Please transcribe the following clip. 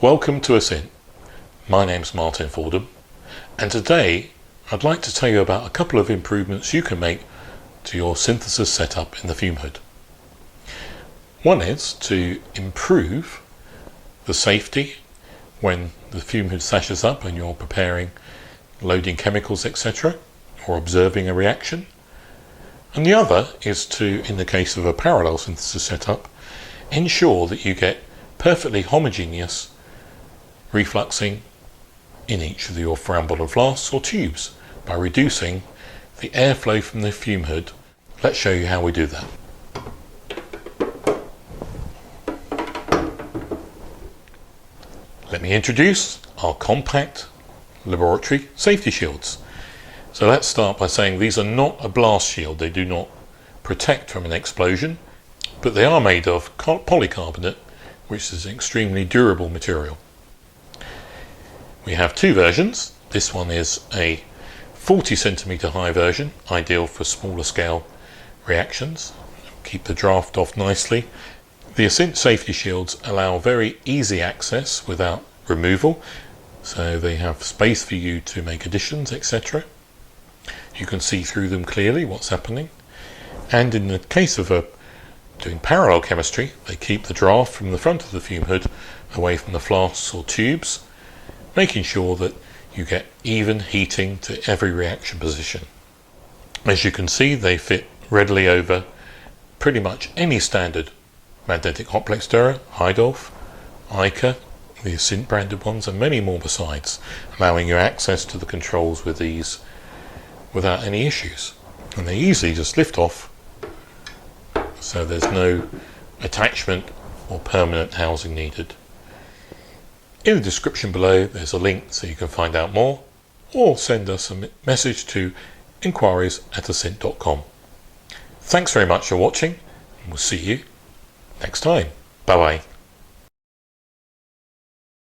Welcome to Asynt. My name's Martin Fordham, and today I'd like to tell you about a couple of improvements you can make to your synthesis setup in the fume hood. One is to improve the safety when the fume hood sashes up and you're preparing, loading chemicals, etc., or observing a reaction. And the other is to, in the case of a parallel synthesis setup, ensure that you get perfectly homogeneous refluxing in each of your round bottom flasks or tubes by reducing the airflow from the fume hood. Let's show you how we do that. Let me introduce our compact laboratory safety shields. So let's start by saying these are not a blast shield. They do not protect from an explosion, but they are made of polycarbonate, which is an extremely durable material. We have two versions. This one is a 40 centimeter high version, ideal for smaller scale reactions. Keep the draft off nicely. The Asynt Safety Shields allow very easy access without removal, so they have space for you to make additions, etc. You can see through them clearly what's happening. And in the case of doing parallel chemistry, they keep the draft from the front of the fume hood away from the flasks or tubes, making sure that you get even heating to every reaction position. As you can see, they fit readily over pretty much any standard magnetic hot plate stirrer, Heidolf, Ica, the Asynt branded ones, and many more besides, allowing you access to the controls with ease without any issues. And they easily just lift off, so there's no attachment or permanent housing needed. In the description below there's a link so you can find out more, or send us a message to inquiries@asynt.com. Thanks very much for watching, and we'll see you next time. Bye bye.